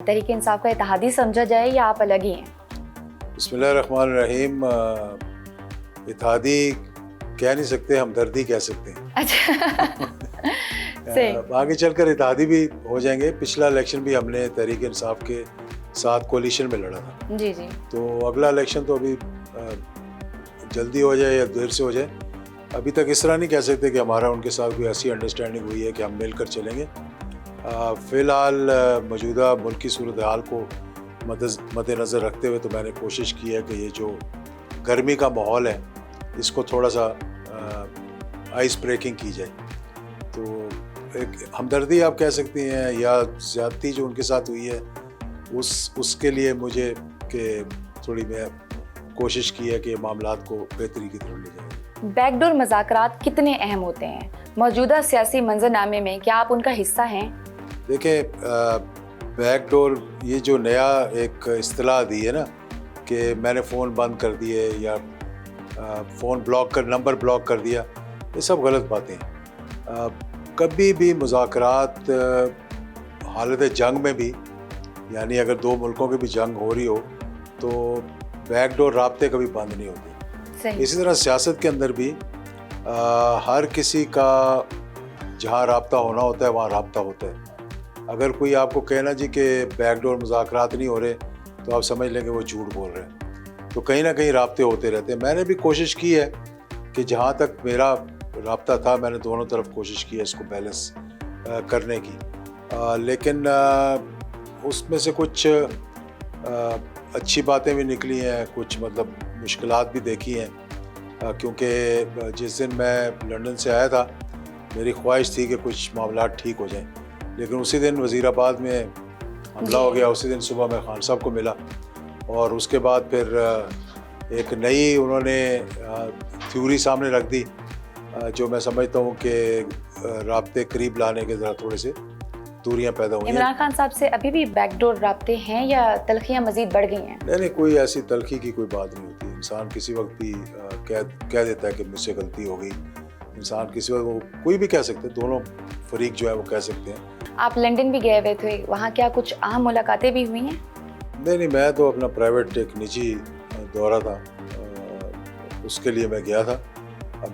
तहरीक इंसाफ का इत्तेहादी समझा जाए या आप अलग ही हैं? बिस्मिल्लाहिर्रहमानिर्रहीम। इत्तेहादी कह नहीं सकते, हमदर्दी कह सकते हैं। अच्छा सही। आगे चलकर इत्तेहादी भी हो जाएंगे। पिछला इलेक्शन भी हमने तहरीक इंसाफ के साथ कोलिशन में लड़ा था, जी जी। तो अगला इलेक्शन तो अभी जल्दी हो जाए या देर से हो जाए, अभी तक इस तरह नहीं कह सकते कि हमारा उनके साथ कोई ऐसी अंडरस्टैंडिंग हुई है कि हम मिलकर चलेंगे। फ़िलहाल मौजूदा मुल्क की सूरत हाल को मद्देनज़र रखते हुए तो मैंने कोशिश की है कि ये जो गर्मी का माहौल है इसको थोड़ा सा आइस ब्रेकिंग की जाए। तो एक हमदर्दी आप कह सकती हैं या ज़्यादती जो उनके साथ हुई है उसके लिए मुझे कि थोड़ी मैं कोशिश की है कि मामलात को बेहतरी की तरफ ले जाए। बैकडोर मुज़ाकरात कितने अहम होते हैं मौजूदा सियासी मंजरनामे में, क्या आप उनका हिस्सा हैं? देखिए, बैकडोर ये जो नया एक इस्तिलाह दी है ना कि मैंने फ़ोन बंद कर दिए या फ़ोन ब्लॉक कर नंबर ब्लॉक कर दिया, ये सब गलत बातें हैं। कभी भी मुज़ाकरात हालत जंग में भी, यानी अगर दो मुल्कों की भी जंग हो रही हो तो बैकडोर राब्ते कभी बंद नहीं होते। सही। इसी तरह सियासत के अंदर भी हर किसी का जहाँ राब्ता होना होता है वहाँ राब्ता होता है। अगर कोई आपको कहना जी कि बैकडोर मुज़ाकरात नहीं हो रहे तो आप समझ लेंगे वो झूठ बोल रहे हैं। तो कहीं ना कहीं राब्ते होते रहते हैं। मैंने भी कोशिश की है कि जहाँ तक मेरा राब्ता था मैंने दोनों तरफ कोशिश की है इसको बैलेंस करने की, लेकिन उसमें से कुछ अच्छी बातें भी निकली हैं, कुछ मतलब मुश्किलात भी देखी हैं, क्योंकि जिस दिन मैं लंदन से आया था मेरी ख्वाहिश थी कि कुछ मामलात ठीक हो जाएं, लेकिन उसी दिन वज़ीराबाद में हमला हो गया। उसी दिन सुबह मैं खान साहब को मिला और उसके बाद फिर एक नई उन्होंने थ्योरी सामने रख दी, जो मैं समझता हूँ कि राब्ते करीब लाने के ज़रा थोड़े से दूरियां पैदा हुई हैं। इमरान खान साहब से अभी भी बैकडोर राब्ते हैं या तलखियां मजीद बढ़ गई हैं? नहीं, कोई ऐसी तलखी की कोई बात नहीं होती। इंसान किसी वक्त भी कह देता है कि मुझसे गलती हो गई। इंसान किसी वक्त वो कोई भी कह सकते हैं, दोनों फरीक जो है वो कह सकते हैं। आप लंदन भी गए हुए थे, वहाँ क्या कुछ अहम मुलाकातें भी हुई हैं? नहीं, मैं तो अपना प्राइवेट एक निजी दौरा था, उसके लिए मैं गया था।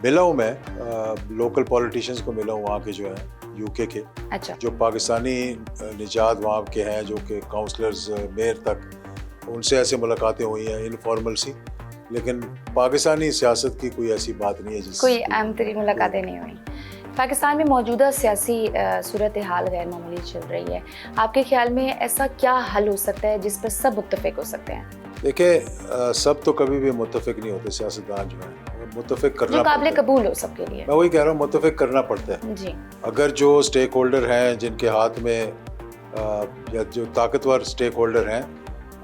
मिला हूँ मैं लोकल पॉलिटिशियंस को मिला हूँ, वहाँ के जो है यूके के। अच्छा। जो पाकिस्तानी निजात वहाँ के हैं, जो कि काउंसलर्स मेयर तक, उनसे ऐसे मुलाकातें हुई हैं इनफॉर्मल सी, लेकिन पाकिस्तानी सियासत की कोई ऐसी बात नहीं है जिस कोई अहम तरीन मुलाकातें नहीं हुई। पाकिस्तान में मौजूदा सियासी सूरत हाल गैर मामूली चल रही है, आपके ख्याल में ऐसा क्या हल हो सकता है जिस पर सब मुत्तफिक हो सकते हैं? देखिए, सब तो कभी भी मुत्तफिक नहीं होते। सियासतदान जो है मुत्तफिक करना जो काबिल पड़ता है। कबूल हो सबके लिए। मैं वही कह रहा हूँ, मुत्तफिक करना पड़ता है। जी। अगर जो स्टेक होल्डर हैं, जिनके हाथ में या जो ताकतवर स्टेक होल्डर हैं,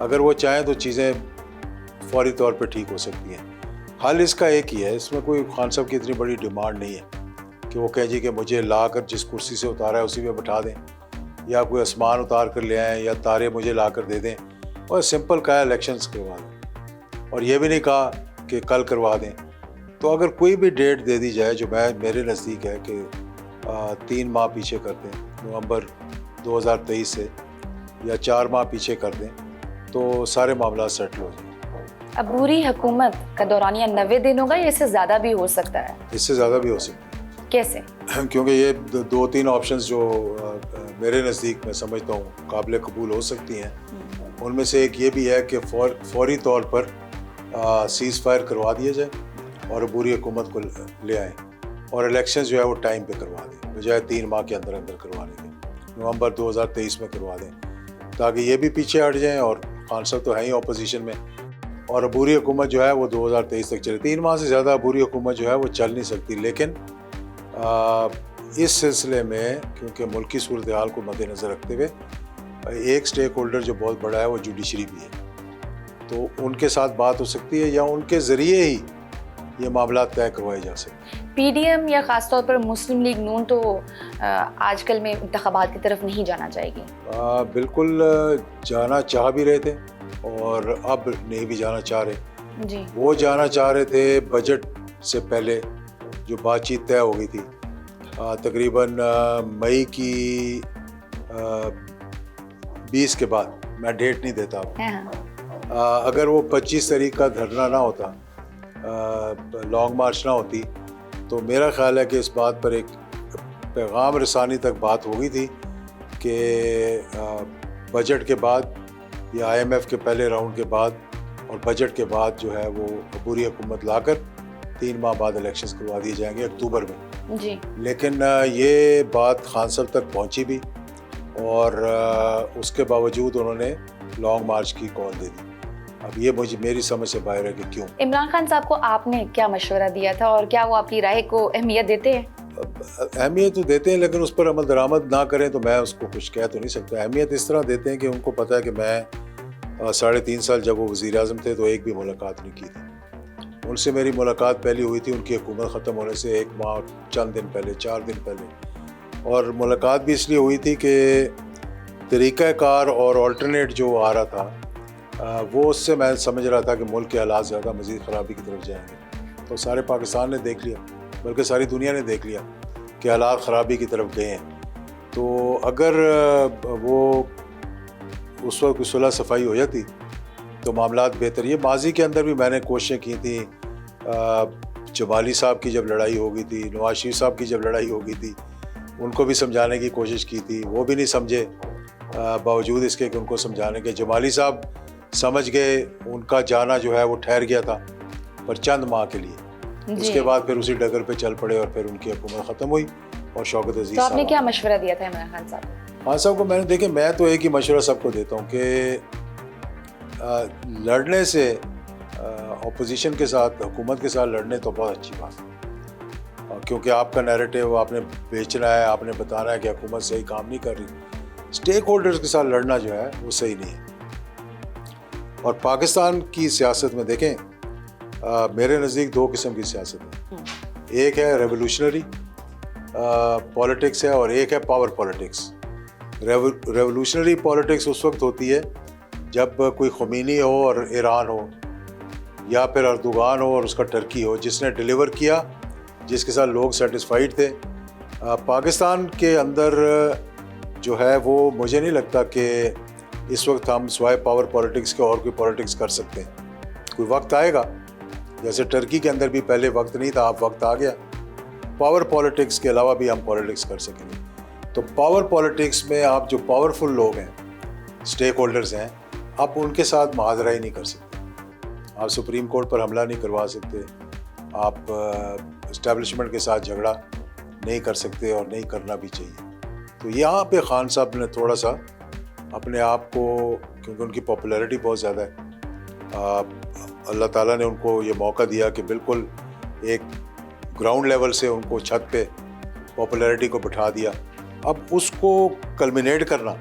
अगर वो चाहें तो चीज़ें फौरी तौर पे ठीक हो सकती हैं। हल इसका एक ही है, इसमें कोई खान साहब की इतनी बड़ी डिमांड नहीं है कि वो कह जी कि मुझे ला कर जिस कुर्सी से उतारा है उसी पे बैठा दें, या कोई आसमान उतार कर ले आएँ, या तारे मुझे ला कर दे दें। और सिंपल कहा इलेक्शंस करवा दें, और ये भी नहीं कहा कि कल करवा दें। तो अगर कोई भी डेट दे दी जाए, जो मेरे नज़दीक है कि 3 माह पीछे कर दें, नवंबर 2023 से, या 4 माह पीछे कर दें, तो सारे मामला सेटल हो जाएं। अबूरी हुकूमत का दौरानिया 90 दिन होगा या इससे ज़्यादा भी हो सकता है? इससे ज़्यादा भी हो सकता कैसे? है, क्योंकि ये 2-3 ऑप्शंस जो मेरे नज़दीक मैं समझता हूँ काबिल कबूल हो सकती हैं। उनमें से एक ये भी है कि फौरी तौर पर सीज़ फायर करवा दिया जाए और अबूरी हुकूमत को ले आए, और इलेक्शन जो है वो टाइम पे करवा दें, बजाय 3 माह के अंदर अंदर करवाने के, नवंबर 2023 में करवा दें, ताकि ये भी पीछे हट जाएं। और खान साहब तो है ही अपोजिशन में, और अबूरी हुकूमत जो है वो 2023 तक चले। 3 माह से ज़्यादा अबूरी हुकूमत जो है वो चल नहीं सकती। लेकिन इस सिलसिले में क्योंकि मुल्क की सूरत हाल को मद्देनज़र रखते हुए एक स्टेक होल्डर जो बहुत बड़ा है वो जुडिशरी भी है, तो उनके साथ बात हो सकती है, या उनके ज़रिए ही ये मामला तय करवाए जा सकते हैं। पीडीएम या ख़ासतौर पर मुस्लिम लीग नून तो आजकल में इंतखाबात की तरफ नहीं जाना चाहेगी। बिल्कुल जाना चाह भी रहे थे और अब नहीं भी जाना चाह रहे। जी। वो जाना चाह रहे थे बजट से पहले जो बातचीत तय हो गई थी, तकरीबन मई की 20 के बाद, मैं डेट नहीं देता आपको। हाँ। अगर वो 25 तारीख का धरना ना होता, लॉन्ग मार्च ना होती, तो मेरा ख्याल है कि इस बात पर एक पैगाम रसानी तक बात हो गई थी कि बजट के बाद या IMF के पहले राउंड के बाद और बजट के बाद जो है वो पूरी हुकूमत लाकर 3 माह बाद इलेक्शंस करवा दिए जाएंगे अक्टूबर में जी। लेकिन ये बात खान साहब तक पहुंची भी और उसके बावजूद उन्होंने लॉन्ग मार्च की कॉल दे दी। अब ये मेरी समझ से बाहर है कि क्यों। इमरान खान साहब को आपने क्या मशवरा दिया था और क्या वो आपकी राय को अहमियत देते हैं? अहमियत तो देते हैं लेकिन उस पर अमल दरामद ना करें तो मैं उसको कुछ कह तो नहीं सकता। अहमियत इस तरह देते हैं कि उनको पता है कि मैं 3.5 साल जब वो वज़ीर आज़म थे तो एक भी मुलाकात नहीं की थी उनसे। मेरी मुलाकात पहली हुई थी उनकी हुकूमत ख़त्म होने से 1 माह चंद दिन पहले, 4 दिन पहले। और मुलाकात भी इसलिए हुई थी कि तरीक़ाकार और ऑल्टरनेट जो आ रहा था वो उससे मैं समझ रहा था कि मुल्क के हालात ज़्यादा मज़ीद ख़राबी की तरफ जाएंगे। तो सारे पाकिस्तान ने देख लिया, बल्कि सारी दुनिया ने देख लिया कि हालात ख़राबी की तरफ गए हैं। तो अगर वो उस वक्त सुलह सफाई हो जाती तो मामलात बेहतर। ये माजी के अंदर भी मैंने कोशिशें की थी, जमाली साहब की जब लड़ाई हो गई थी, नवाज शरीफ साहब की जब लड़ाई हो गई थी, उनको भी समझाने की कोशिश की थी, वो भी नहीं समझे। बावजूद इसके कि उनको समझाने के, जमाली साहब समझ गए, उनका जाना जो है वो ठहर गया था पर चंद माह के लिए। उसके बाद फिर उसी डगर पे चल पड़े और फिर उनकी हुकूमत ख़त्म हुई और शौकत अजीज। तो आपने क्या मशवरा दिया था इमरान खान साहब को? खान साहब को मैंने, देखिए मैं तो एक ही मशवरा सबको देता हूँ कि लड़ने से अपोजिशन के साथ, हुकूमत के साथ लड़ने तो बहुत अच्छी बात है क्योंकि आपका नैरेटिव आपने बेचना है, आपने बताना है कि हुकूमत सही काम नहीं कर रही। स्टेक होल्डर्स के साथ लड़ना जो है वो सही नहीं है। और पाकिस्तान की सियासत में देखें, मेरे नज़दीक 2 किस्म की सियासत है। एक है रेवोल्यूशनरी पॉलिटिक्स है और एक है पावर पॉलिटिक्स। रेवोल्यूशनरी पॉलिटिक्स उस वक्त होती है जब कोई ख़ुमैनी हो और ईरान हो, या फिर अर्दोगान हो और उसका टर्की हो, जिसने डिलीवर किया, जिसके साथ लोग सेटिस्फाइड थे। पाकिस्तान के अंदर जो है वो मुझे नहीं लगता कि इस वक्त हम स्वाय पावर पॉलिटिक्स के और कोई पॉलिटिक्स कर सकते हैं। कोई वक्त आएगा, जैसे टर्की के अंदर भी पहले वक्त नहीं था, अब वक्त आ गया। पावर पॉलिटिक्स के अलावा भी हम पॉलिटिक्स कर सकेंगे। तो पावर पॉलिटिक्स में आप जो पावरफुल लोग हैं, स्टेक होल्डर्स हैं, आप उनके साथ मुहाजरा ही नहीं कर सकते। आप सुप्रीम कोर्ट पर हमला नहीं करवा सकते, आप इस्टेब्लिशमेंट के साथ झगड़ा नहीं कर सकते और नहीं करना भी चाहिए। तो यहाँ पे खान साहब ने थोड़ा सा अपने आप को, क्योंकि उनकी पॉपुलैरिटी बहुत ज़्यादा है, अल्लाह ताला ने उनको ये मौका दिया कि बिल्कुल एक ग्राउंड लेवल से उनको छत पे पॉपुलैरिटी को बिठा दिया। अब उसको कल्मिनेट करना,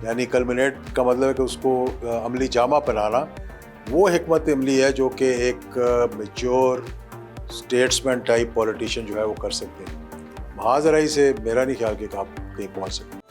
यानी कल्मिनेट का मतलब है कि उसको अमली जामा पहनाना, वो हिकमत अमली है जो कि एक मैच्योर स्टेट्समैन टाइप पॉलिटिशियन जो है वो कर सकते हैं। महाजराई से मेरा नहीं ख्याल कि आप कहीं पहुंच सकते।